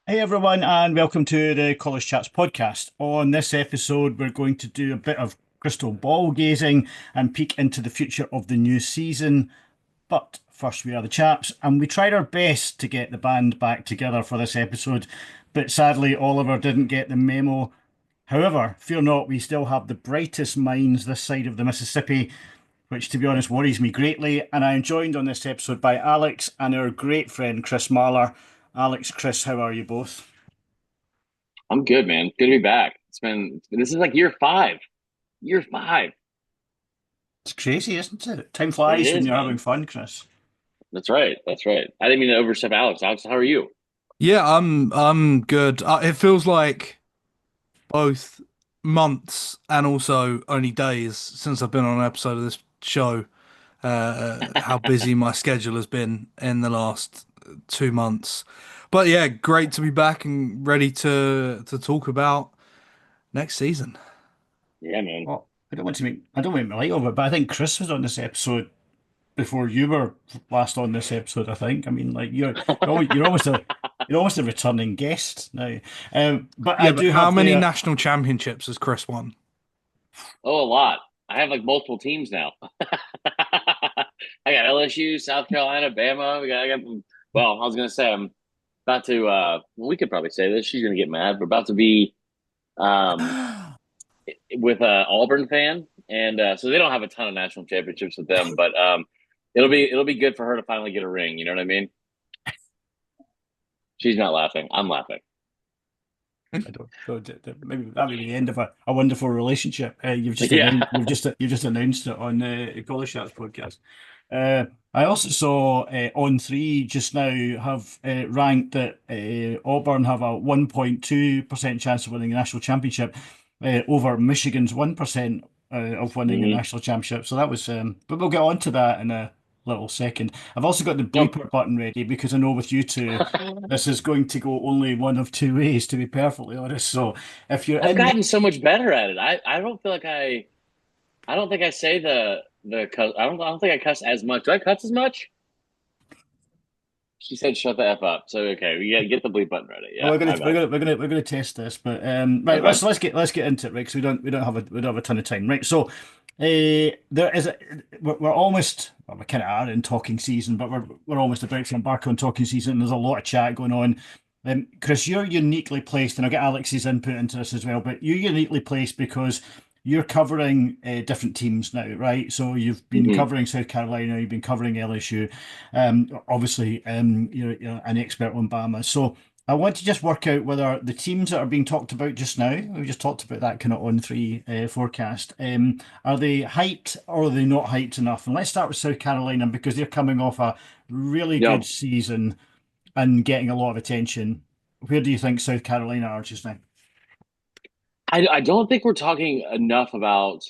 Hey everyone, and welcome to the College Chaps podcast. On this episode, we're going to do a bit of crystal ball gazing and peek into the future of the new season. But first, we are the Chaps, and we tried our best to get the band back together for this episode, but sadly, Oliver didn't get the memo. However, fear not, we still have the brightest minds this side of the Mississippi, which to be honest worries me greatly. And I am joined on this episode by Alex and our great friend Chris Marler. Alex, Chris, how are you both? I'm good, man. Good to be back. This is like year five. Year five. It's crazy, isn't it? Time It flies when is, you're having man. fun, Chris. That's right. That's right. I didn't mean to overstep Alex. Alex, how are you? Yeah, I'm good. It feels like both months and also only days since I've been on an episode of this show. How busy my schedule has been in the last 2 months. But yeah, great to be back and ready to talk about next season. Yeah, man. Well, I don't want to make light of it, but I think Chris was on this episode before you were last on this episode. I think. I mean, like you're almost a returning guest now. But I Yeah, but do how have many the national championships has Chris won? Oh, a lot. I have like multiple teams now. I got LSU, South Carolina, Bama. Well, I was gonna say I'm about to well, we could probably say this. She's gonna get mad. We're about to be um with a Auburn fan, and so they don't have a ton of national championships with them, but it'll be good for her to finally get a ring. You know what I mean? She's not laughing. I'm laughing. I don't. So maybe that may be the end of a wonderful relationship. Yeah. You've just announced it on the College Shots podcast. I also saw On Three just now have ranked that Auburn have a 1.2% chance of winning the national championship over Michigan's 1% of winning the hmm national championship. So that was, but we'll get on to that in a little second. I've also got the Nope. bleeper button ready because I know with you two, this is going to go only one of two ways, to be perfectly honest. So if you're I've in, gotten so much better at it. I don't feel like I don't think I say the cuss. I don't think I cuss as much. Do I cuss as much? She said shut the F up. So okay, we gotta get the bleep button ready. well, Yeah, my bad. we're gonna test this, but right, Okay. let's get into it, right? Because we don't have a ton of time, right? So, there is we're almost well, we kind of are in talking season, but we're almost about to embark on talking season. And there's a lot of chat going on. Chris, you're uniquely placed, and I'll get Alex's input into this as well. But you're uniquely placed because you're covering different teams now, right? So you've been hmm covering South Carolina, you've been covering LSU. Obviously, you're an expert on Bama. So I want to just work out whether the teams that are being talked about just now, we just talked about that kind of on three forecast, are they hyped or are they not hyped enough? And let's start with South Carolina because they're coming off a really good No, season and getting a lot of attention. Where do you think South Carolina are just now? I don't think we're talking enough about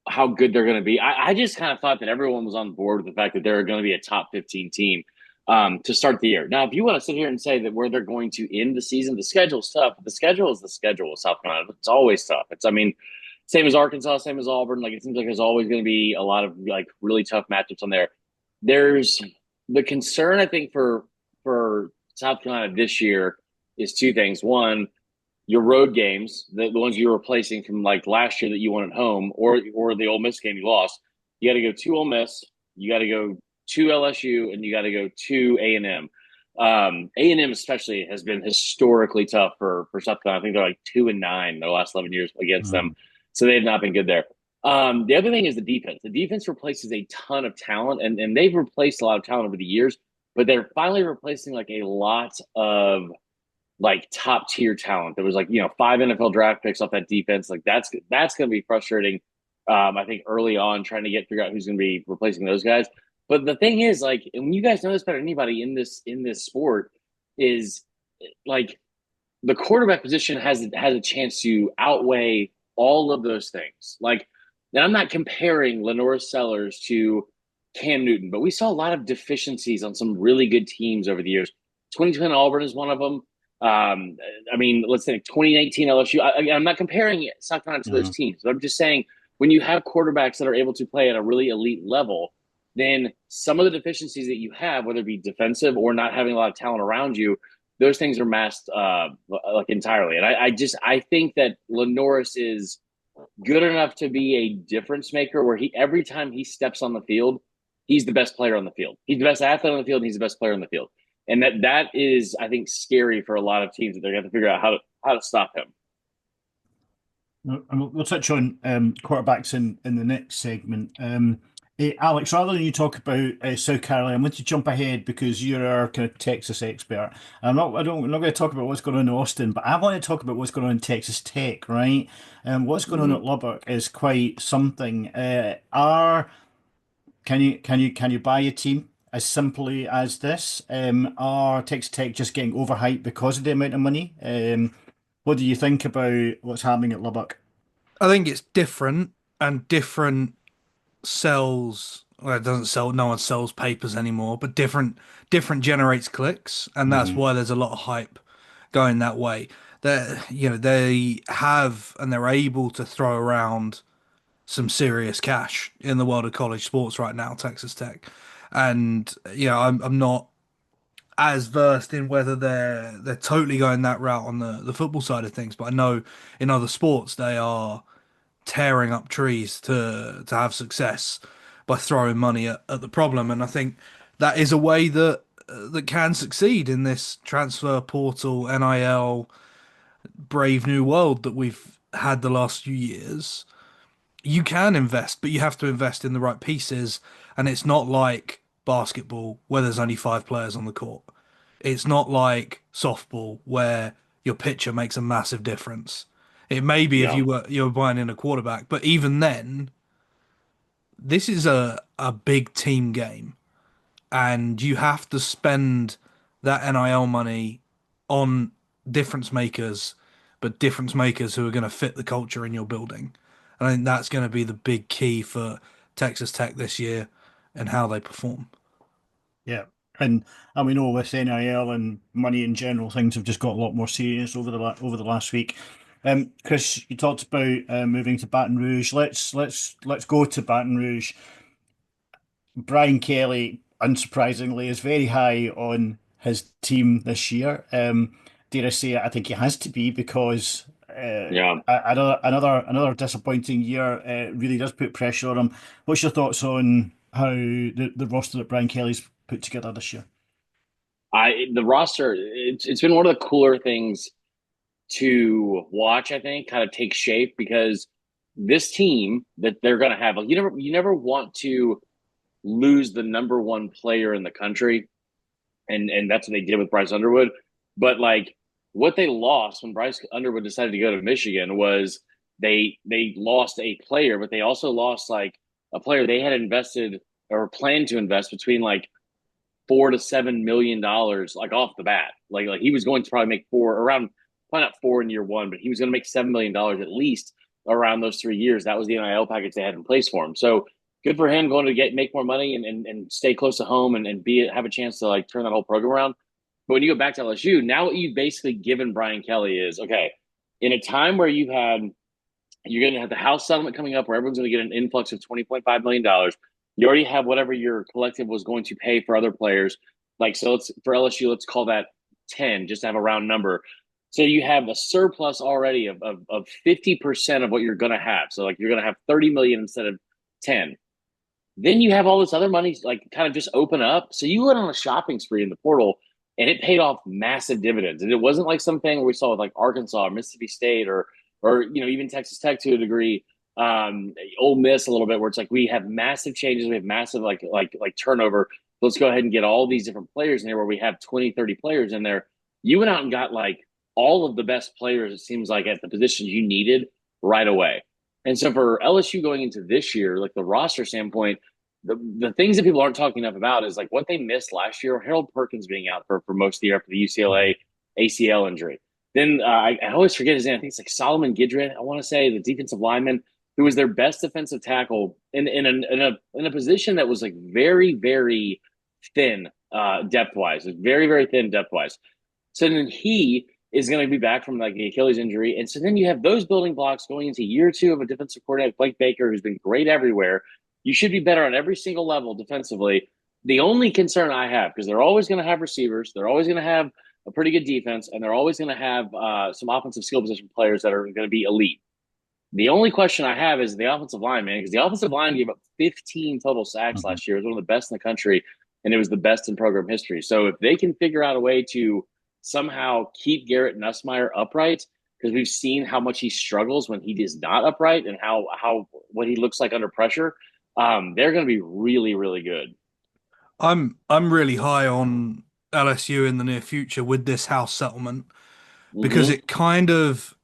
how good they're going to be. I just kind of thought that everyone was on board with the fact that they're going to be a top 15 team to start the year. Now, if you want to sit here and say that where they're going to end the season, the schedule's tough. The schedule is the schedule of South Carolina. It's always tough. I mean, same as Arkansas, same as Auburn. Like it seems like there's always going to be a lot of like really tough matchups on there. There's the concern I think for South Carolina this year is two things. One, your road games, the ones you're replacing from like last year that you won at home, or the Ole Miss game you lost, you got to go to Ole Miss, you got to go to LSU, and you got to go to A&M. A&M especially has been historically tough for South Carolina. I think they're like 2-9 their last 11 years against them, Mm. so they have not been good there. The other thing is the defense. The defense replaces a ton of talent, and they've replaced a lot of talent over the years, but they're finally replacing like a lot of like top tier talent. There was like five NFL draft picks off that defense. Like that's going to be frustrating. I think early on trying to figure out who's going to be replacing those guys. But the thing is, like, and you guys know this better than anybody in this sport, is like the quarterback position has a chance to outweigh all of those things. Like, and I'm not comparing Lenora Sellers to Cam Newton, but we saw a lot of deficiencies on some really good teams over the years. 2020 Auburn is one of them. I mean, let's say 2019 LSU. I'm not comparing South Carolina to those Mm. teams, but I'm just saying when you have quarterbacks that are able to play at a really elite level, then some of the deficiencies that you have, whether it be defensive or not having a lot of talent around you, those things are masked like entirely. And I think that Lenoris is good enough to be a difference maker where every time he steps on the field, he's the best player on the field. He's the best athlete on the field, and he's the best player on the field. And that is, I think, scary for a lot of teams that they're going to have to figure out how to stop him. And we'll touch on quarterbacks in the next segment. Alex, rather than you talk about South Carolina, I'm going to jump ahead because you're our kind of Texas expert. I'm not going to talk about what's going on in Austin, but I want to talk about what's going on in Texas Tech, right? What's going on at Lubbock is quite something. Can you buy a team as simply as this? Are Texas Tech just getting overhyped because of the amount of money? What do you think about what's happening at Lubbock? I think it's different, and different sells. Well, it doesn't sell. No one sells papers anymore, but different generates clicks, and that's Hmm. why there's a lot of hype going that way. They have and they're able to throw around some serious cash in the world of college sports right now, Texas Tech. And I'm not as versed in whether they're totally going that route on the football side of things, but I know in other sports they are tearing up trees to have success by throwing money at the problem. And I think that is a way that can succeed in this transfer portal, NIL, brave new world that we've had the last few years. You can invest, but you have to invest in the right pieces. And it's not like basketball where there's only five players on the court. It's not like softball where your pitcher makes a massive difference. It may be if Yeah. you're buying in a quarterback, but even then, this is a big team game, and you have to spend that NIL money on difference makers, but difference makers who are going to fit the culture in your building. And I think that's going to be the big key for Texas Tech this year and how they perform. Yeah. And we know with NIL and money in general, things have just got a lot more serious over the last week. Chris, you talked about moving to Baton Rouge. Let's go to Baton Rouge. Brian Kelly, unsurprisingly, is very high on his team this year. Dare I say it? I think he has to be because Yeah. another disappointing year really does put pressure on him. What's your thoughts on how the roster that Brian Kelly's put together this year? The roster, it's been one of the cooler things to watch, I think, kind of take shape because this team that they're going to have, like, you never want to lose the number one player in the country, and that's what they did with Bryce Underwood. But like what they lost when Bryce Underwood decided to go to Michigan was they lost a player, but they also lost like a player they had invested or planned to invest between like $4 to $7 million, like off the bat. Like he was going to probably make probably not four in year one, but he was going to make $7 million at least around those 3 years. That was the NIL package they had in place for him. So good for him going to make more money and stay close to home and have a chance to like turn that whole program around. But when you go back to LSU, now what you've basically given Brian Kelly is okay, in a time where you're going to have the House settlement coming up where everyone's going to get an influx of $20.5 million. You already have whatever your collective was going to pay for other players. Like, so for LSU, let's call that 10, just to have a round number. So you have a surplus already of 50% of what you're going to have. So like you're going to have 30 million instead of 10. Then you have all this other money like kind of just open up. So you went on a shopping spree in the portal and it paid off massive dividends. And it wasn't like something where we saw with like Arkansas or Mississippi State or even Texas Tech to a degree, Ole Miss a little bit, where it's like we have massive changes, we have massive like turnover. Let's go ahead and get all these different players in there where we have 20, 30 players in there. You went out and got like all of the best players, it seems like, at the positions you needed right away. And so for LSU going into this year, like the roster standpoint, the things that people aren't talking enough about is like what they missed last year. Harold Perkins being out for most of the year after the UCLA ACL injury. Then I always forget his name. I think it's like Solomon Gidret. I want to say the defensive lineman who was their best defensive tackle in a position that was like very, very thin depth wise. Very, very thin depth wise. So then he is going to be back from like the Achilles injury. And so then you have those building blocks going into year two of a defensive coordinator, Blake Baker, who's been great everywhere. You should be better on every single level defensively. The only concern I have, because they're always going to have receivers, they're always going to have a pretty good defense, and they're always going to have some offensive skill position players that are going to be elite. The only question I have is the offensive line, man, because the offensive line gave up 15 total sacks last year. It was one of the best in the country, and it was the best in program history. So if they can figure out a way to somehow keep Garrett Nussmeier upright, because we've seen how much he struggles when he is not upright and how what he looks like under pressure, they're going to be really, really good. I'm really high on LSU in the near future with this house settlement because Mm-hmm. it kind of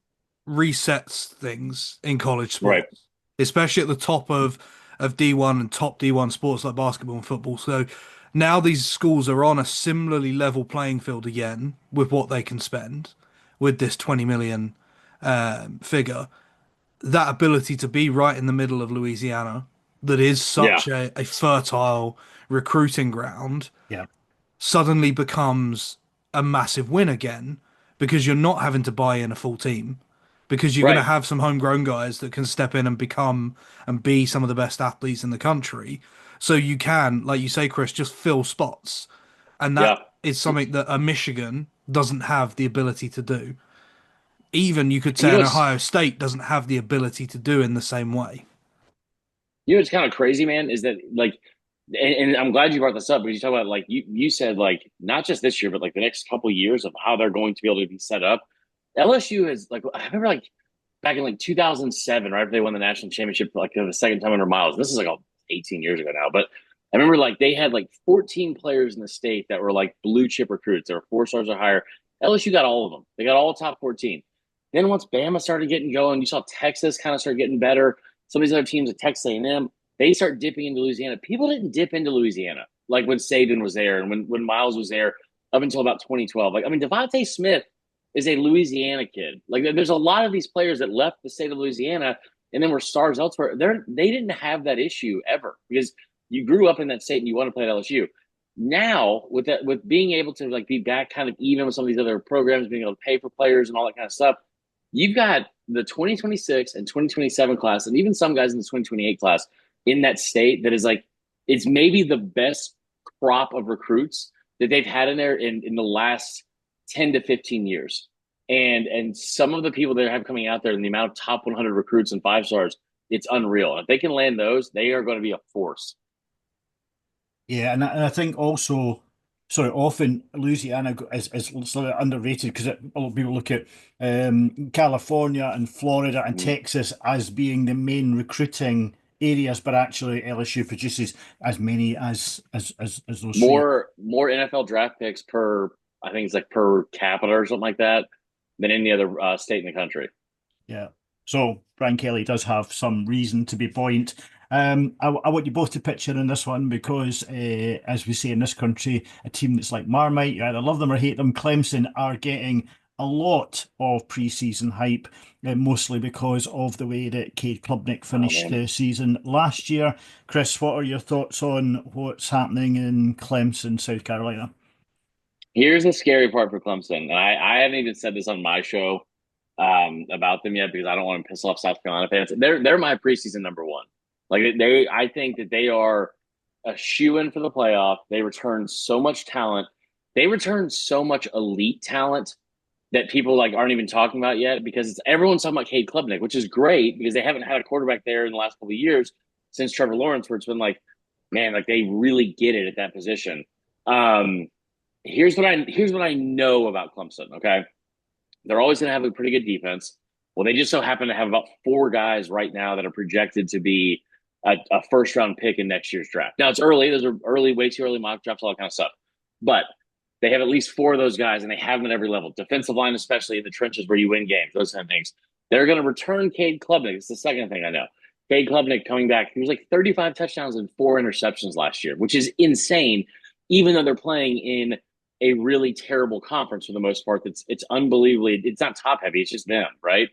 resets things in college Right. sports, especially at the top of D1 and top D1 sports like basketball and football. So now these schools are on a similarly level playing field again with what they can spend with this 20 million figure. That ability to be right in the middle of Louisiana, that is Yeah. such a fertile recruiting ground, Yeah. suddenly becomes a massive win again because you're not having to buy in a full team because you're going to Right. have some homegrown guys that can step in and become and be some of the best athletes in the country. So you can, like you say, Chris, just fill spots. And that Yeah. is something that a Michigan doesn't have the ability to do. Even you could And you say know an what's Ohio State doesn't have the ability to do in the same way. what's kind of crazy, man, is that like, and I'm glad you brought this up because you talk about like you said like not just this year but like the next couple of years of how they're going to be able to be set up. LSU is like I remember like back in like 2007, right after they won the national championship like the second time under Miles. This is like 18 years ago now, but I remember like they had like 14 players in the state that were like blue chip recruits. They were 4 stars or higher. LSU got all of them. They got all top 14. Then once Bama started getting going, you saw Texas kind of start getting better. Some of these other teams at Texas A&M, they start dipping into Louisiana. People didn't dip into Louisiana like when Saban was there and when Miles was there up until about 2012. Like I mean, Devontae Smith is a Louisiana kid. Like there's a lot of these players that left the state of Louisiana and then were stars elsewhere. They didn't have that issue ever because you grew up in that state and you want to play at LSU. Now with that, with being able to like be back kind of even with some of these other programs, being able to pay for players and all that kind of stuff, you've got the 2026 and 2027 class, and even some guys in the 2028 class in that state that is like, it's maybe the best crop of recruits that they've had in there in the last 10 to 15 years. And some of the people that have coming out there and the amount of top 100 recruits and 5 stars, it's unreal. And if they can land those, they are going to be a force. Yeah, and I think also, sorry, often Louisiana is slightly underrated because a lot of people look at California and Florida and Mm-hmm. Texas as being the main recruiting areas, but actually LSU produces as many as those three. More NFL draft picks per, I think it's like per capita or something like that than any other state in the country. Yeah. So Brian Kelly does have some reason to be buoyant. I want you both to pitch in on this one because, as we say in this country, a team that's like Marmite, you either love them or hate them. Clemson are getting a lot of preseason hype, mostly because of the way that Cade Klubnik finished the season last year. Chris, what are your thoughts on what's happening in Clemson, South Carolina? Here's the scary part for Clemson. And I haven't even said this on my show about them yet because I don't want to piss off South Carolina fans. They're my preseason number one. Like I think that they are a shoe-in for the playoff. They return so much talent. They return so much elite talent that people like aren't even talking about yet because everyone's talking about Cade Klubnik, which is great because they haven't had a quarterback there in the last couple of years since Trevor Lawrence, where it's been like, man, like they really get it at that position. Here's what I know about Clemson. Okay, they're always going to have a pretty good defense. Well, they just so happen to have about 4 guys right now that are projected to be a first round pick in next year's draft. Now it's early; those are early, way too early mock drafts, all that kind of stuff. But they have at least 4 of those guys, and they have them at every level. Defensive line, especially in the trenches where you win games, those kind of things. They're going to return Cade Klubnik. It's the second thing I know. Cade Klubnik coming back. He was like 35 touchdowns and 4 interceptions last year, which is insane, even though they're playing in a really terrible conference for the most part. It's unbelievably, it's not top heavy. It's just them, right?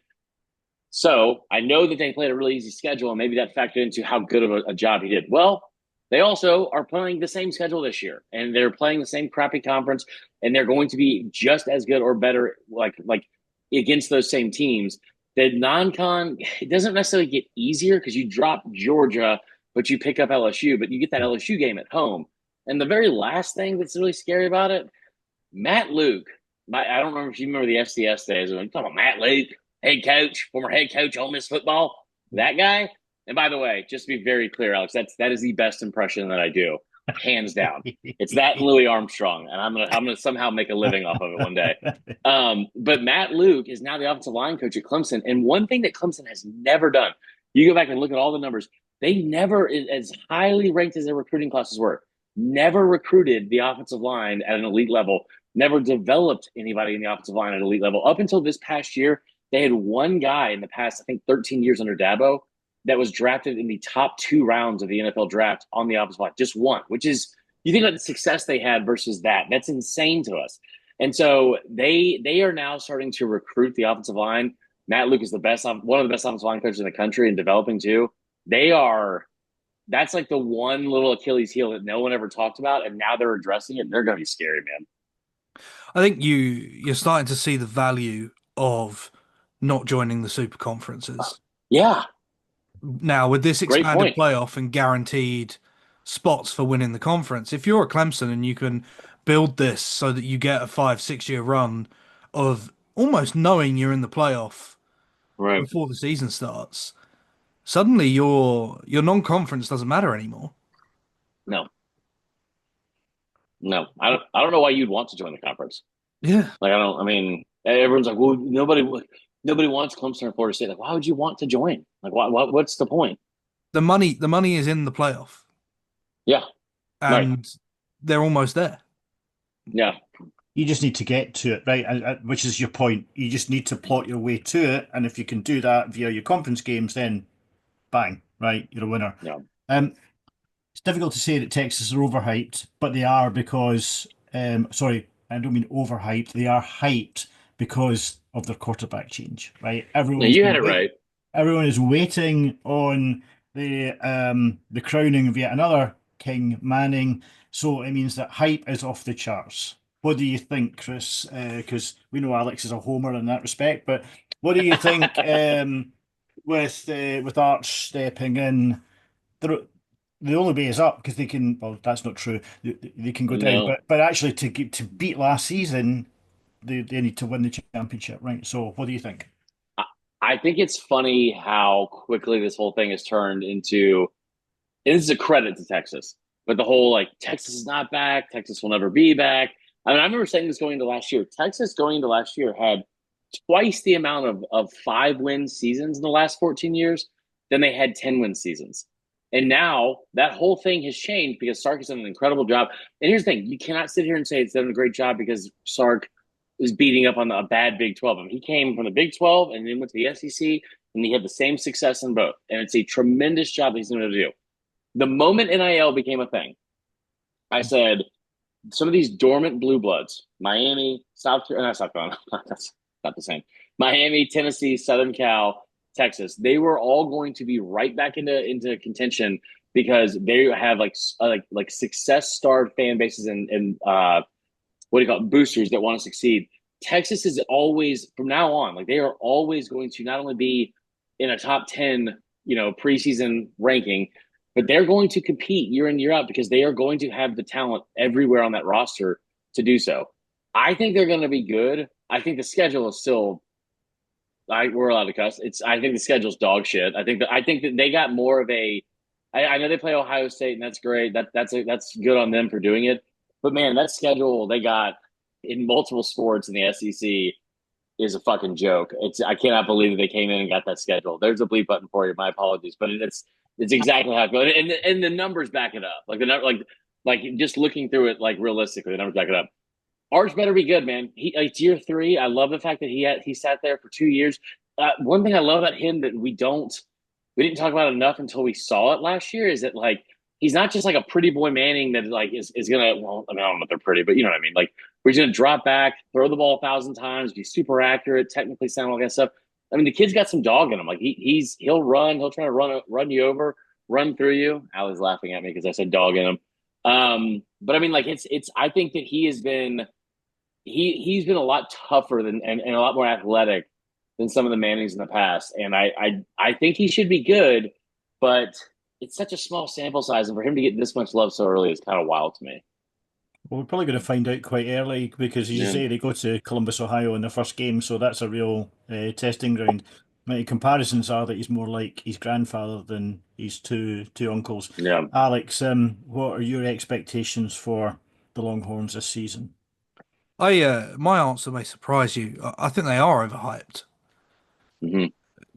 So I know that they played a really easy schedule, and maybe that factored into how good of a job he did. Well, they also are playing the same schedule this year, and they're playing the same crappy conference, and they're going to be just as good or better, like against those same teams. The non-con, it doesn't necessarily get easier because you drop Georgia, but you pick up LSU, but you get that LSU game at home. And the very last thing that's really scary about it, Matt Luke I don't remember if you remember the FCS days. I'm talking about Matt Luke, head coach, former head coach, Ole Miss football. That guy. And by the way, just to be very clear, Alex, that is the best impression that I do, hands down. It's that and Louis Armstrong, and I'm gonna somehow make a living off of it one day. But Matt Luke is now the offensive line coach at Clemson, and one thing that Clemson has never done, you go back and look at all the numbers, they never, as highly ranked as their recruiting classes were, never recruited the offensive line at an elite level, never developed anybody in the offensive line at an elite level. Up until this past year, they had one guy in the past, I think, 13 years under Dabo that was drafted in the top 2 rounds of the NFL draft on the offensive line. Just one, which is, you think about the success they had versus that. That's insane to us. And so they are now starting to recruit the offensive line. Matt Luke is one of the best offensive line coaches in the country and developing too. That's like the one little Achilles heel that no one ever talked about, and now they're addressing it. And they're going to be scary, man. I think you're starting to see the value of not joining the super conferences. Yeah. Now, with this Great expanded point. playoff and guaranteed spots for winning the conference, if you're a Clemson and you can build this so that you get a 5, 6 year run of almost knowing you're in the playoff Right. before the season starts, suddenly your non-conference doesn't matter anymore. No. No. I don't know why you'd want to join the conference. Yeah. Like, I mean, everyone's like, well, nobody wants Clemson or Florida State. Like, why would you want to join? Like, what's the point? The money is in the playoff Yeah. Right. and they're almost there. Yeah. You just need to get to it, right? Which is your point. You just need to plot your way to it, and if you can do that via your conference games, then bang, right? You're a winner. Yeah. It's difficult to say that Texas are overhyped, but they are because, sorry, I don't mean overhyped. They are hyped because of their quarterback change, right? Yeah, you had it right. Everyone is waiting on the crowning of yet another King Manning. So it means that hype is off the charts. What do you think, Chris? Because we know Alex is a homer in that respect, but what do you think with Arch stepping in? The only way is up because they can. Well, that's not true. They can go down, No. but actually to beat last season, they need to win the championship, right? So, what do you think? I think it's funny how quickly this whole thing has turned into, and this is a credit to Texas, but the whole like Texas is not back, Texas will never be back. I mean, I remember saying this going into last year. Texas going into last year had twice the amount of 5 win seasons in the last 14 years than they had 10 win seasons. And now that whole thing has changed because Sark has done an incredible job. And here's the thing: you cannot sit here and say it's done a great job because Sark is beating up on a bad Big 12. I mean, he came from the Big 12 and then went to the SEC, and he had the same success in both. And it's a tremendous job he's going to do. The moment NIL became a thing, I said, some of these dormant blue bloods, Miami, South Carolina, not South Carolina, that's not the same. Miami, Tennessee, Southern Cal, Texas, they were all going to be right back into contention because they have like success starred fan bases and what do you call it, boosters that want to succeed. Texas is always, from now on, like they are always going to not only be in a top 10, preseason ranking, but they're going to compete year in, year out because they are going to have the talent everywhere on that roster to do so. I think they're going to be good. I think the schedule is still, we're allowed to cuss. I think the schedule's dog shit. I think that they got more of a, I know they play Ohio State and that's great. That's good on them for doing it. But man, that schedule they got in multiple sports in the SEC is a fucking joke. I cannot believe that they came in and got that schedule. There's a bleep button for you. My apologies, but it's exactly how it goes, and the numbers back it up. Like the number, like just looking through it, like realistically, the numbers back it up. Arch better be good, man. It's year 3. I love the fact that he sat there for 2 years. One thing I love about him that we didn't talk about enough until we saw it last year is that like he's not just like a pretty boy Manning that like is gonna, well, I mean, I don't know if they're pretty, but you know what I mean. Like we're gonna drop back, throw the ball 1,000 times, be super accurate, technically sound, all that stuff. I mean, the kid's got some dog in him. Like he'll run, he'll try to run you over, run through you. Allie's laughing at me because I said dog in him. But I mean, like it's. I think that he's been a lot tougher and a lot more athletic than some of the Mannings in the past, and I think he should be good, but it's such a small sample size, and for him to get this much love so early is kind of wild to me. Well, we're probably going to find out quite early because, as you Yeah, say, they go to Columbus, Ohio in their first game, so that's a real testing ground. My comparisons are that he's more like his grandfather than his two uncles. yeah. Alex, what are your expectations for the Longhorns this season? My answer may surprise you. I think they are overhyped Hmm.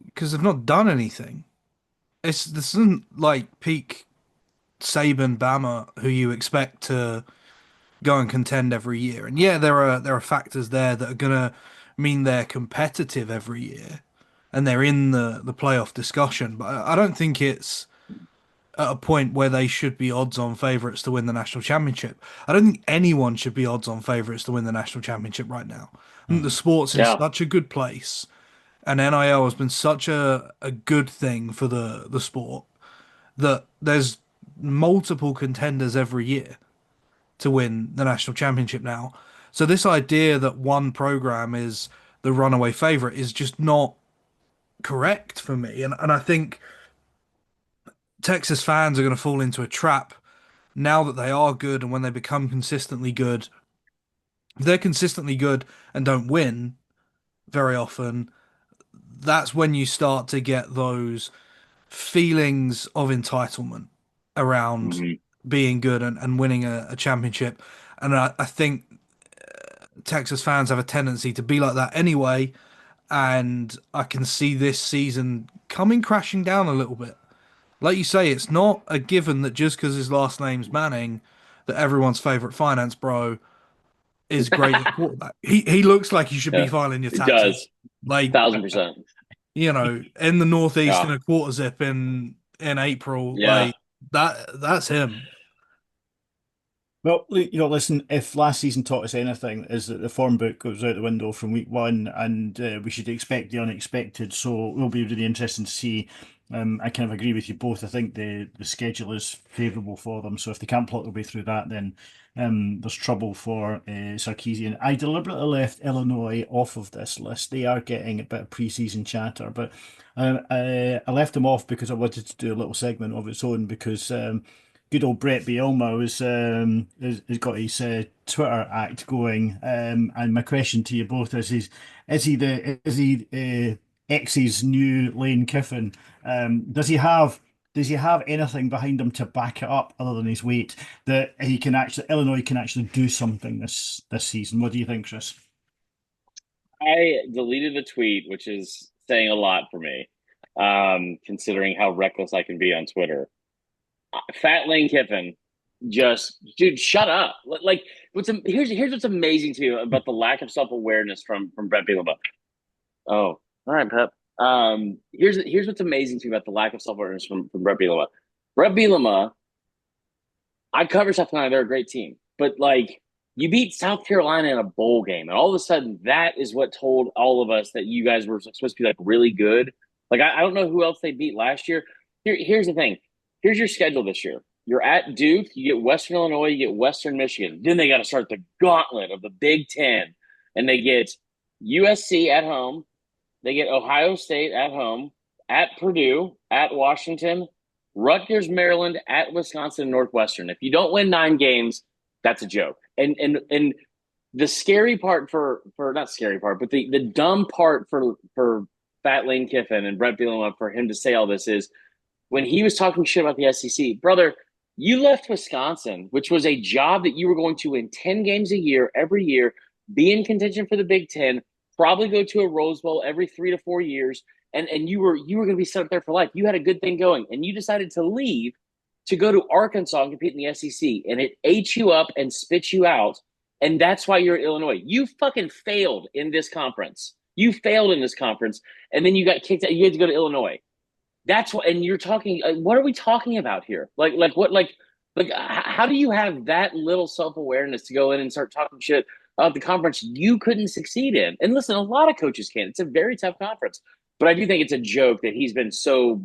because they've not done anything. This isn't like peak Saban Bama who you expect to go and contend every year. And yeah, there are factors there that are gonna mean they're competitive every year and they're in the playoff discussion. But I don't think it's at a point where they should be odds-on favourites to win the national championship. I don't think anyone should be odds-on favourites to win the national championship right now. I think the Hmm. sport's in Yeah. such a good place, and NIL has been such a good thing for the sport that there's multiple contenders every year to win the national championship now. So this idea that one program is the runaway favorite is just not correct for me. And I think Texas fans are going to fall into a trap now that they are good and when they become consistently good. If they're consistently good and don't win very often, that's when you start to get those feelings of entitlement around Hmm. being good and winning a championship. And I think Texas fans have a tendency to be like that anyway. And I can see this season coming crashing down a little bit. Like you say, it's not a given that just because his last name's Manning, that everyone's favorite finance bro is great at quarterback. He looks like you should be Yeah, filing your it taxes. does. Like, 1,000%. in the Northeast Yeah. in a quarter zip in April, Yeah. like that's him. Well, listen, if last season taught us anything, is that the form book goes out the window from week one, and we should expect the unexpected. So it will be really interesting to see. I kind of agree with you both. I think the schedule is favourable for them. So if they can't plot their way through that, then there's trouble for Sarkisian. I deliberately left Illinois off of this list. They are getting a bit of preseason chatter, but I left them off because I wanted to do a little segment of its own because. Good old Brett Bielma has got his Twitter act going, and my question to you both is he X's new Lane Kiffin? Does he have anything behind him to back it up other than his weight that he can actually Illinois can actually do something this season? What do you think, Chris? I deleted the tweet, which is saying a lot for me, considering how reckless I can be on Twitter. Fat Lane Kiffin, just dude, shut up. Like, here's what's amazing to you about the lack of self awareness from Brett Bielema. Oh, all right, Pep. Here's what's amazing to me about the lack of self awareness from Brett Bielema. Brett Bielema, I cover South Carolina. They're a great team, but like you beat South Carolina in a bowl game, and all of a sudden that is what told all of us that you guys were supposed to be like really good. Like I don't know who else they beat last year. Here's the thing. Here's your schedule this year. You're at Duke. You get Western Illinois. You get Western Michigan. Then they got to start the gauntlet of the Big Ten, and they get USC at home. They get Ohio State at home, at Purdue, at Washington, Rutgers, Maryland, at Wisconsin, Northwestern. If you don't win 9 games, that's a joke. And the scary part for not scary part, but the dumb part for Fat Lane Kiffin and Brett Bielema for him to say all this is when he was talking shit about the SEC, brother. You left Wisconsin, which was a job that you were going to win 10 games a year every year, be in contention for the Big Ten, probably go to a Rose Bowl every 3 to 4 years, and you were going to be set up there for life. You had a good thing going, and you decided to leave to go to Arkansas and compete in the SEC, and it ate you up and spit you out, and that's why you're at Illinois. You fucking failed in this conference. You failed in this conference, and then you got kicked out. You had to go to Illinois. That's what, and you're talking. What are we talking about here? Like what? Like how do you have that little self awareness to go in and start talking shit about the conference you couldn't succeed in? And listen, a lot of coaches can. It's a very tough conference, but I do think it's a joke that he's been so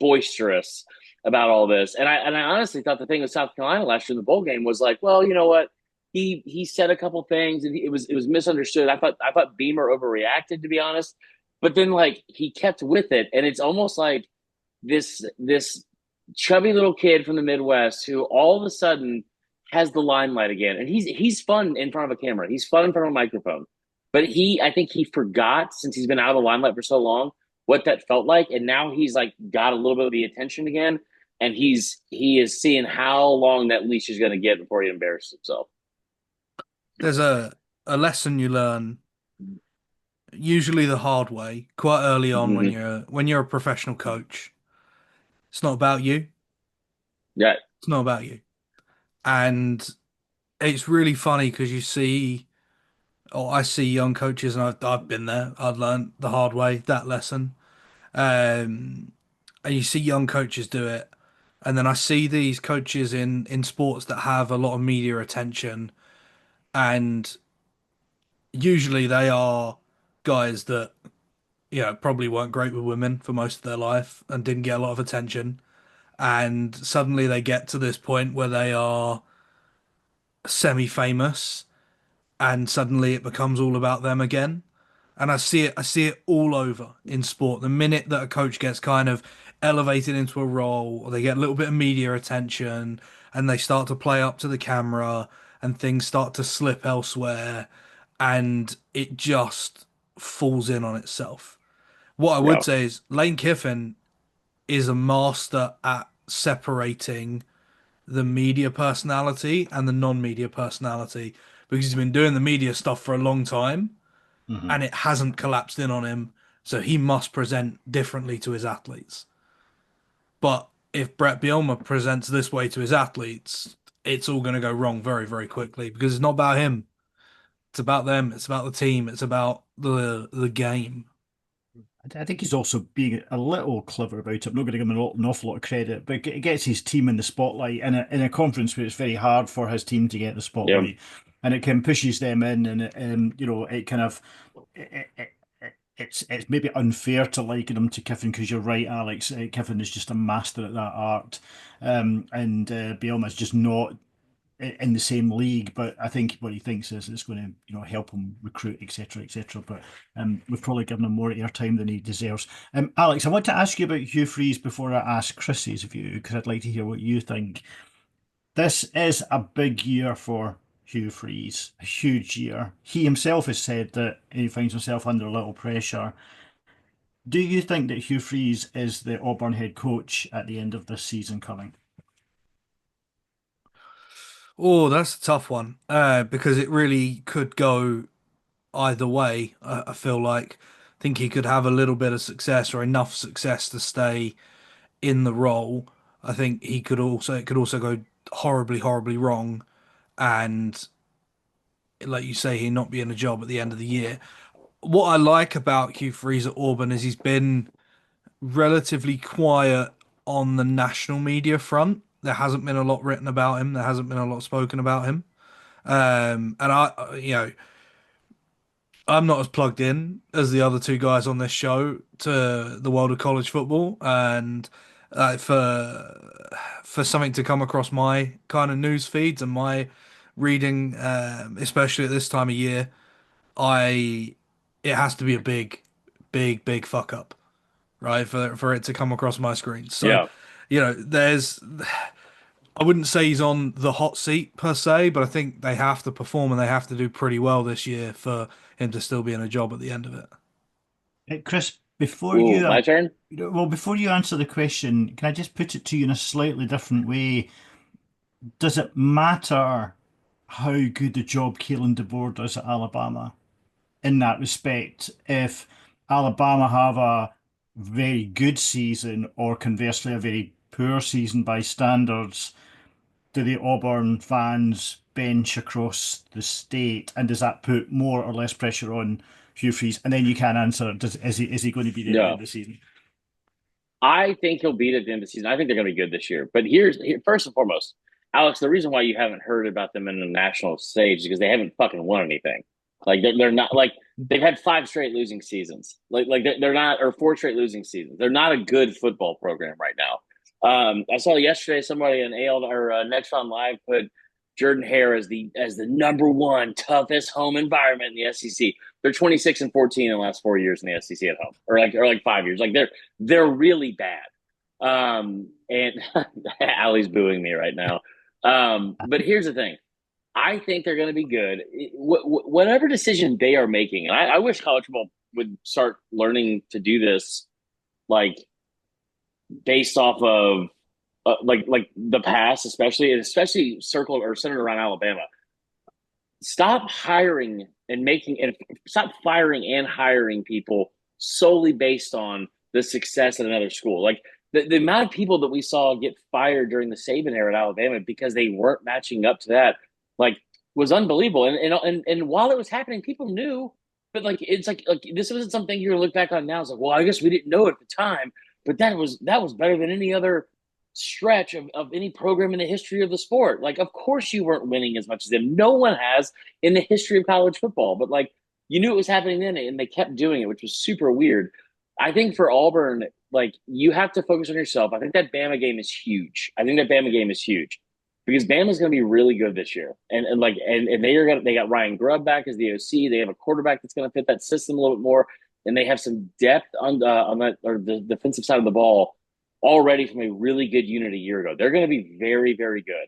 boisterous about all this. And I honestly thought the thing with South Carolina last year in the bowl game was like, well, you know what? He said a couple things and it was misunderstood. I thought Beamer overreacted, to be honest. But then like he kept with it, and it's almost like this chubby little kid from the Midwest who all of a sudden has the limelight again, and he's fun in front of a camera. He's fun in front of a microphone. But I think he forgot since he's been out of the limelight for so long what that felt like, and now he's like got a little bit of the attention again, and he is seeing how long that leash is going to get before he embarrasses himself. There's a lesson you learn usually the hard way quite early on when Mm-hmm. you're a professional coach. It's not about you. Yeah, It's not about you. And it's really funny because you see, or I see young coaches, and I've been there. I've learned the hard way that lesson. Um, and you see young coaches do it, and then I see these coaches in sports that have a lot of media attention, and usually they are guys that probably weren't great with women for most of their life and didn't get a lot of attention, and suddenly they get to this point where they are semi-famous, and suddenly it becomes all about them again. And I see it all over in sport. The minute that a coach gets kind of elevated into a role, or they get a little bit of media attention, and they start to play up to the camera, and things start to slip elsewhere, and it just falls in on itself. What I would yeah, say is Lane Kiffin is a master at separating the media personality and the non-media personality, because he's been doing the media stuff for a long time Hmm. and it hasn't collapsed in on him. So he must present differently to his athletes. But if Brett Bielema presents this way to his athletes, it's all going to go wrong very, very quickly, because it's not about him. It's about them. It's about the team. It's about the game. I think he's also being a little clever about it. I'm not going to give him an awful lot of credit, but it gets his team in the spotlight in a conference where it's very hard for his team to get the yeah, spotlight, and it kind of pushes them in, and it kind of it's maybe unfair to liken him to Kiffin, because you're right, Alex. Kiffin is just a master at that art, and Bielma is just not in the same league, but I think what he thinks is it's going to, help him recruit, etc., etc. But we've probably given him more airtime than he deserves. Alex, I want to ask you about Hugh Freeze before I ask Chrissy's view, because I'd like to hear what you think. This is a big year for Hugh Freeze, a huge year. He himself has said that he finds himself under a little pressure. Do you think that Hugh Freeze is the Auburn head coach at the end of this season coming? Oh, that's a tough one. Because it really could go either way. I feel like I think he could have a little bit of success or enough success to stay in the role. I think it could also go horribly, horribly wrong, and like you say, he not be in a job at the end of the year. What I like about Hugh Freeze at Auburn is he's been relatively quiet on the national media front. There hasn't been a lot written about him. There hasn't been a lot spoken about him. And I'm not as plugged in as the other two guys on this show to the world of college football, and for something to come across my kind of news feeds and my reading, especially at this time of year, I it has to be a big, big, big fuck up, right? For it to come across my screen. So, yeah. there's I wouldn't say he's on the hot seat per se, but I think they have to perform and they have to do pretty well this year for him to still be in a job at the end of it. Chris, before Ooh, my you, turn. well, before you answer the question, can I just put it to you in a slightly different way? Does it matter how good the job Kalen DeBoer does at Alabama in that respect? If Alabama have a very good season, or conversely a very poor season by standards, do the Auburn fans bench across the state, and does that put more or less pressure on Hugh Freeze? And then you can answer: is he going to be there at the end No, of the season? I think he'll beat at the end of the season. I think they're going to be good this year. But first and foremost, Alex, the reason why you haven't heard about them in the national stage is because they haven't fucking won anything. Like they're not like they've had five straight losing seasons. Like they're not, or four straight losing seasons. They're not a good football program right now. I saw yesterday somebody in AL or Next on Live put Jordan Hare as the number one toughest home environment in the SEC. They're 26-14 in the last 4 years in the SEC at home, or like 5 years. Like they're really bad. And Allie's booing me right now. But here's the thing. I think they're going to be good. Whatever decision they are making, and I wish college football would start learning to do this, like based off of like the past, especially circled or centered around Alabama. Stop hiring and making and stop firing and hiring people solely based on the success at another school. Like the amount of people that we saw get fired during the Saban era at Alabama because they weren't matching up to that, like was unbelievable. And while it was happening, people knew, but like it's like this wasn't something you're gonna look back on now. It's like, well, I guess we didn't know at the time, but that was better than any other stretch of any program in the history of the sport. Like, of course you weren't winning as much as them. No one has in the history of college football, but like you knew it was happening then and they kept doing it, which was super weird. I think for Auburn, like you have to focus on yourself. I think that Bama game is huge. I think that Bama game is huge because Bama's going to be really good this year. And they got Ryan Grubb back as the OC. They have a quarterback that's going to fit that system a little bit more, and they have some depth on that or the defensive side of the ball already from a really good unit a year ago. They're going to be very, very good.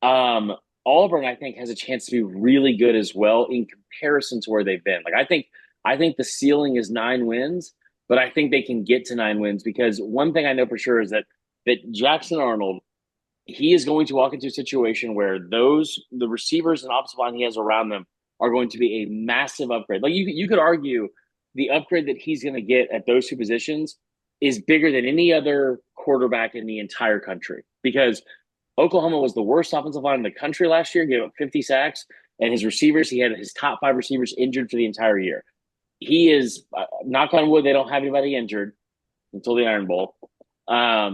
Auburn, I think, has a chance to be really good as well in comparison to where they've been. Like I think the ceiling is 9 wins, but I think they can get to 9 wins because one thing I know for sure is that Jackson Arnold, he is going to walk into a situation where the receivers and offensive line he has around them are going to be a massive upgrade. Like you could argue the upgrade that he's going to get at those two positions is bigger than any other quarterback in the entire country because Oklahoma was the worst offensive line in the country last year, gave up 50 sacks, and his receivers, he had his top 5 receivers injured for the entire year. He is, knock on wood, they don't have anybody injured until the Iron Bowl.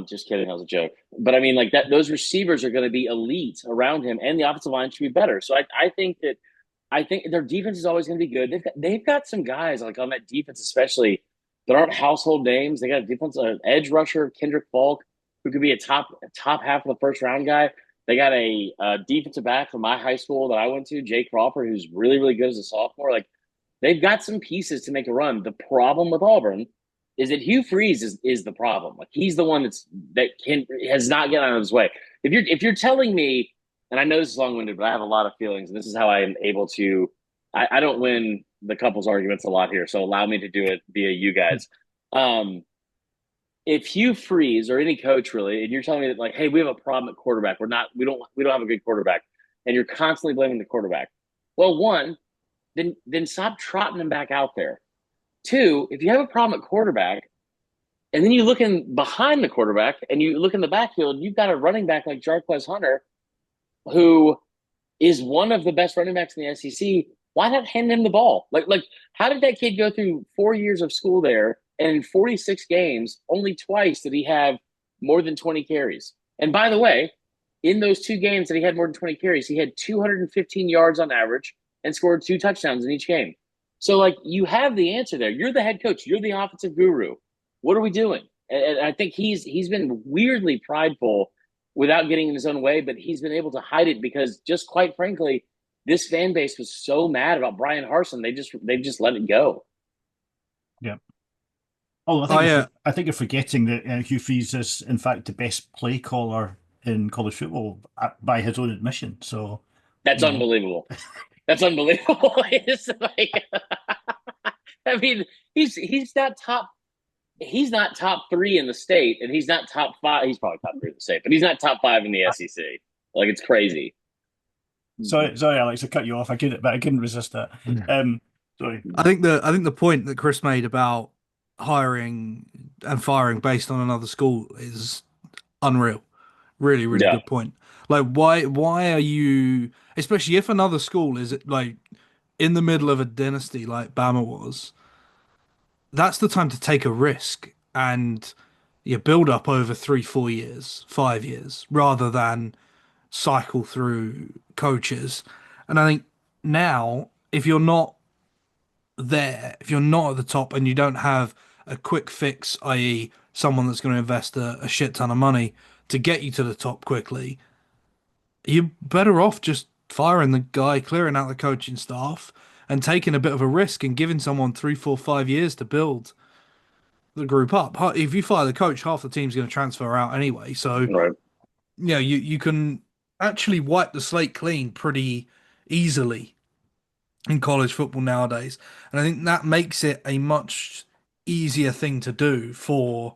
Just kidding, that was a joke. But I mean, like that, those receivers are going to be elite around him, and the offensive line should be better. So I think their defense is always going to be good. They've got some guys like on that defense, especially that aren't household names. They got a defense, an edge rusher, Kendrick Falk, who could be a top half of the first round guy. They got a defensive back from my high school that I went to, Jay Crawford, who's really, really good as a sophomore. Like they've got some pieces to make a run. The problem with Auburn is that Hugh Freeze is the problem. Like he's the one has not gotten out of his way. If you're telling me, and I know this is long winded, but I have a lot of feelings, and this is how I am able to. I don't win the couples arguments a lot here, so allow me to do it via you guys. If Hugh Freeze or any coach really, and you're telling me that like, hey, we have a problem at quarterback, we don't have a good quarterback, and you're constantly blaming the quarterback. Well, one, then stop trotting him back out there. 2, if you have a problem at quarterback, and then you look in behind the quarterback and you look in the backfield, you've got a running back like Jarquez Hunter, who is one of the best running backs in the SEC. Why not hand him the ball? Like, how did that kid go through 4 years of school there, and in 46 games, only twice did he have more than 20 carries? And by the way, in those 2 games that he had more than 20 carries, he had 215 yards on average and scored 2 touchdowns in each game. So, like, you have the answer there. You're the head coach. You're the offensive guru. What are we doing? And I think he's been weirdly prideful without getting in his own way, but he's been able to hide it because just quite frankly, this fan base was so mad about Brian Harsin. They've just let it go. Yeah. Oh, I think you're forgetting that Hugh Freeze is, in fact, the best play caller in college football by his own admission. So that's unbelievable. That's unbelievable. It's like, I mean, he's not top 3 in the state, and he's not top 5. He's probably top 3 in the state, but he's not top 5 in the SEC. Like it's crazy. Sorry, Alex, I cut you off. I get it, but I couldn't resist that. Sorry. I think the point that Chris made about hiring and firing based on another school is unreal. Really, really good point. Like, why are you, especially if another school is like in the middle of a dynasty like Bama was, that's the time to take a risk and you build up over 3, 4 years, 5 years, rather than cycle through coaches. And I think now, if you're not there, if you're not at the top and you don't have a quick fix, i.e., someone that's going to invest a shit ton of money to get you to the top quickly, you're better off just firing the guy, clearing out the coaching staff, and taking a bit of a risk and giving someone 3, 4, 5 years to build the group up. If you fire the coach, half the team's going to transfer out anyway. So, right. you can actually wipe the slate clean pretty easily in college football nowadays. And I think that makes it a much easier thing to do for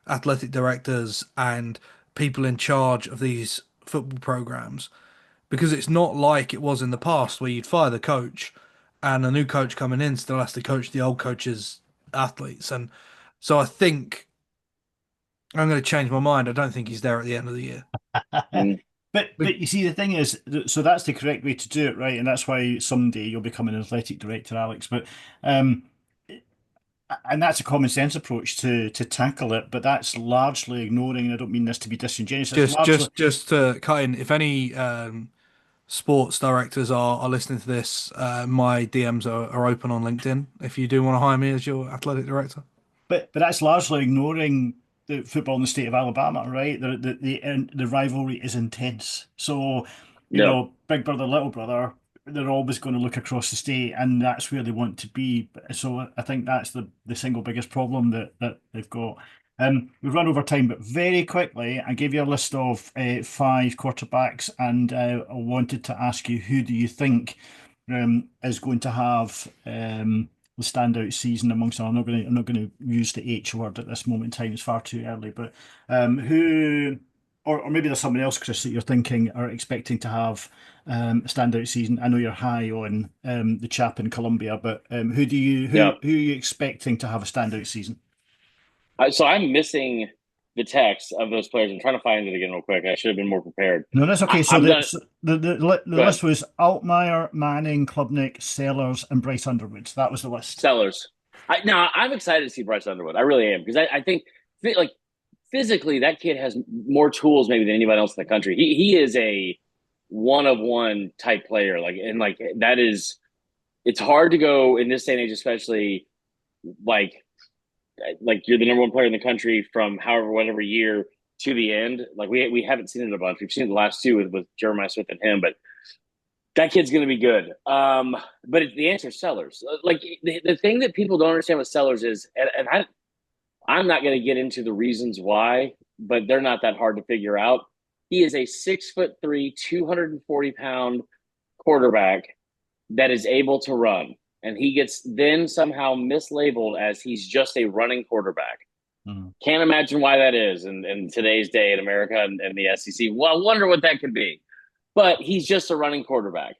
athletic directors and people in charge of these football programs because it's not like it was in the past where you'd fire the coach and a new coach coming in still has to coach the old coach's athletes. And so I think I'm going to change my mind. I don't think he's there at the end of the year. Mm. But you see, the thing is, so that's the correct way to do it, right? And that's why someday you'll become an athletic director, Alex. But um, and that's a common sense approach to tackle it. But that's largely ignoring, and I don't mean this to be disingenuous. It's Just, largely, just, just to cut in, if any sports directors are listening to this, my DMs are open on LinkedIn. If you do want to hire me as your athletic director, but that's largely ignoring the football in the state of Alabama, right? The rivalry is intense. So, Yep. big brother, little brother, they're always going to look across the state, and that's where they want to be. So I think that's the single biggest problem that they've got. We've run over time, but very quickly, I gave you a list of five quarterbacks, and I wanted to ask you, who do you think is going to have the standout season amongst them? I'm not going to use the H word at this moment in time. It's far too early. But who, or maybe there's someone else, Chris, that you're thinking are expecting to have a standout season. I know you're high on the chap in Colombia, but who do you Yep. who are you expecting to have a standout season? So I'm missing the text of those players. I'm trying to find it again real quick. I should have been more prepared. No, that's okay. So I'm the gonna so the go ahead. list was Altmaier, Manning, Klubnik, Sellers, and Bryce Underwood. That was the list. Sellers. Now I'm excited to see Bryce Underwood. I really am because I think like physically that kid has more tools maybe than anybody else in the country. He is a one of one type player. Like that is it's hard to go in this day and age, especially like like you're the number one player in the country from however whatever year to the end. Like we haven't seen it a bunch. We've seen it the last two with Jeremiah Smith and him, but that kid's going to be good. But the answer is Sellers. Like the thing that people don't understand with Sellers is, and I'm not going to get into the reasons why, but they're not that hard to figure out. He is a 6'3", 240-pound quarterback that is able to run, and he gets then somehow mislabeled as he's just a running quarterback. Mhm. Can't imagine why that is in today's day in America and the SEC. Well, I wonder what that could be. But he's just a running quarterback.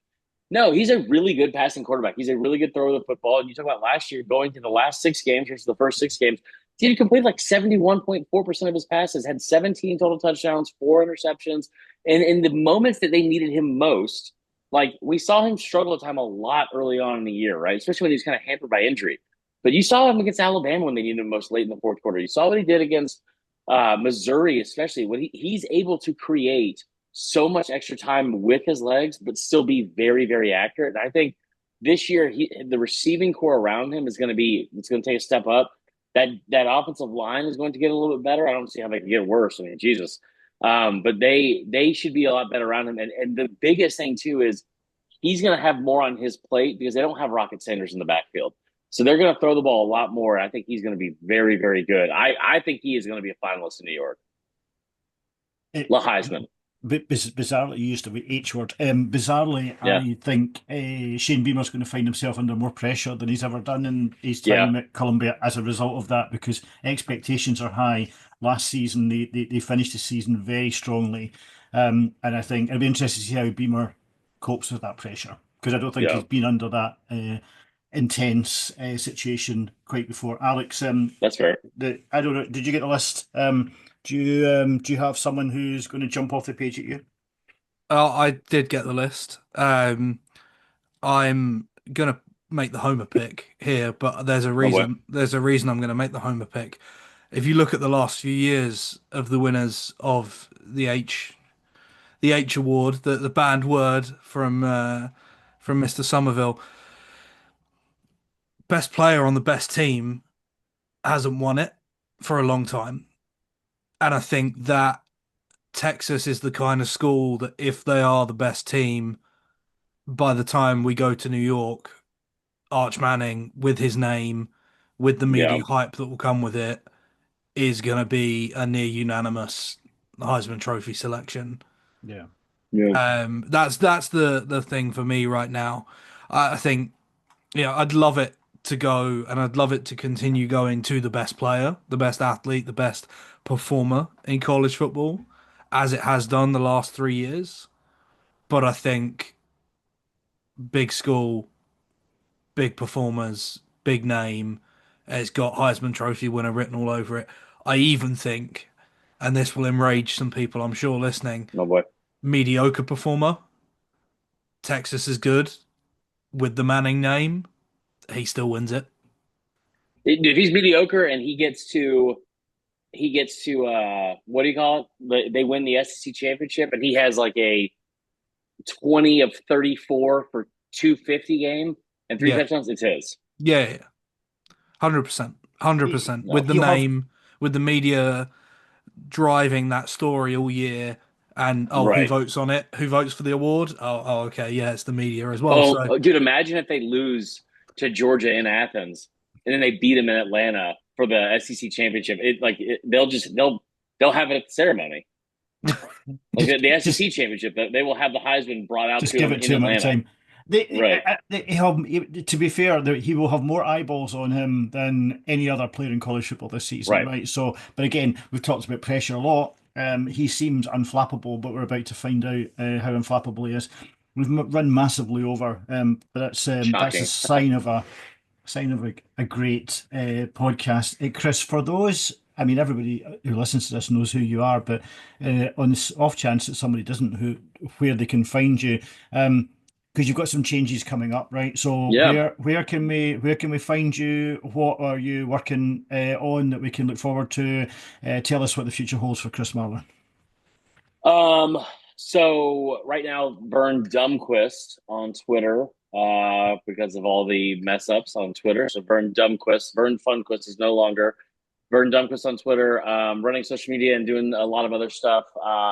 No, he's a really good passing quarterback. He's a really good thrower of the football. And you talk about last year going to the last 6 games versus the first 6 games. He completed like 71.4% of his passes, had 17 total touchdowns, 4 interceptions. And in the moments that they needed him most, like we saw him struggle at time a lot early on in the year, right? Especially when he was kind of hampered by injury. But you saw him against Alabama when they needed him most late in the fourth quarter. You saw what he did against Missouri, especially when he's able to create so much extra time with his legs, but still be very, very accurate. And I think this year, the receiving core around him is going to take a step up. That offensive line is going to get a little bit better. I don't see how they can get worse. I mean, Jesus. But they should be a lot better around him. And the biggest thing too is he's going to have more on his plate because they don't have Rocket Sanders in the backfield. So they're going to throw the ball a lot more. I think he's going to be very, very good. I think he is going to be a finalist in New York. It, La Heisman. bizarrely, you used the H word. Bizarrely, Yeah. I think Shane Beamer's going to find himself under more pressure than he's ever done in his Yeah. time at Columbia as a result of that, because expectations are high. Last season, they finished the season very strongly, and I think it'll be interesting to see how Beamer copes with that pressure, because I don't think Yeah. he's been under that intense situation quite before. Alex, That's fair. I don't know. Did you get the list? Do you have someone who's going to jump off the page at you? I did get the list. I'm gonna make the Homer pick here, but there's a Oh boy. reason. There's a reason I'm gonna make the Homer pick. If you look at the last few years of the winners of the H award, the banned word from Mr. Somerville, best player on the best team hasn't won it for a long time, and I think that Texas is the kind of school that if they are the best team by the time we go to New York, Arch Manning with his name, with the Yeah. media hype that will come with it, is going to be a near unanimous Heisman Trophy selection. Yeah. Yeah. That's the thing for me right now. I think, I'd love it to go, and I'd love it to continue going to the best player, the best athlete, the best performer in college football, as it has done the last 3 years. But I think big school, big performers, big name. It's got Heisman Trophy winner written all over it. I even think, and this will enrage some people, I'm sure, listening, No boy. mediocre performer. Texas is good with the Manning name. He still wins it. If he's mediocre and he gets to what do you call it? They win the SEC championship and he has like a 20 of 34 for 250 game and three Yeah, touchdowns. It's his. yeah, 100%, 100%. No. With the He'll have name, with the media driving that story all year, and who Right. votes on it? Who votes for the award? Okay, yeah, it's the media as well. Oh, So dude, imagine if they lose to Georgia in Athens and then they beat them in Atlanta for the SEC championship. They'll have it at the ceremony. Like the just SEC championship, they will have the Heisman brought out just to give him it in to him at the Atlanta. time. Right. To be fair, he will have more eyeballs on him than any other player in college football this season, Right. right? So, but again, we've talked about pressure a lot. He seems unflappable, but we're about to find out how unflappable he is. We've run massively over, but that's a Shocking. sign of a great podcast. Chris, for those, I mean, everybody who listens to this knows who you are, but on the off chance that somebody doesn't, where they can find you, because you've got some changes coming up, right? So Yeah. where can we find you? What are you working on that we can look forward to? Tell us what the future holds for Chris Marler. Um, so right now, Vern Dumquist on Twitter, because of all the mess ups on Twitter. So Vern Dumquist, Vern Funquist is no longer Vern Dumquist on Twitter, running social media and doing a lot of other stuff,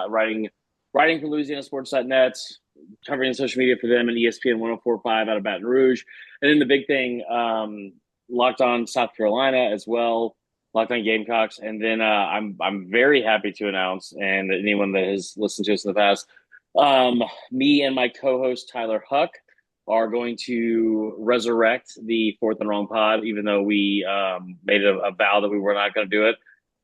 writing for LouisianaSports.net, covering social media for them and ESPN 1045 out of Baton Rouge. And then the big thing, Locked On South Carolina as well. Locked On Gamecocks, and then I'm very happy to announce, and anyone that has listened to us in the past, me and my co-host Tyler Huck are going to resurrect the Fourth and Wrong pod, even though we made a vow that we were not going to do it.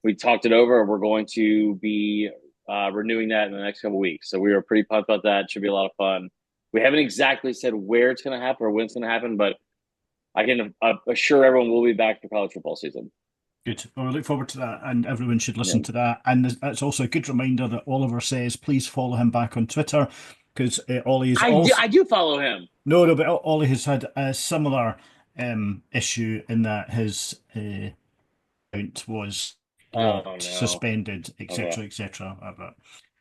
We talked it over. We're going to be renewing that in the next couple of weeks. So we are pretty pumped about that. It should be a lot of fun. We haven't exactly said where it's going to happen or when it's going to happen, but I can assure everyone we'll be back for college football season. Good. Well, we look forward to that, and everyone should Yeah. listen to that. And it's also a good reminder that Oliver says, please follow him back on Twitter, because Ollie is also I do follow him. no, but Ollie has had a similar issue in that his account was Oh blocked, no. suspended, Okay. etc., etc.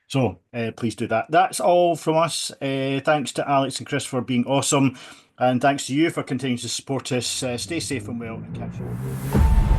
So please do that. That's all from us. Thanks to Alex and Chris for being awesome, and thanks to you for continuing to support us. Stay safe and well, and catch you.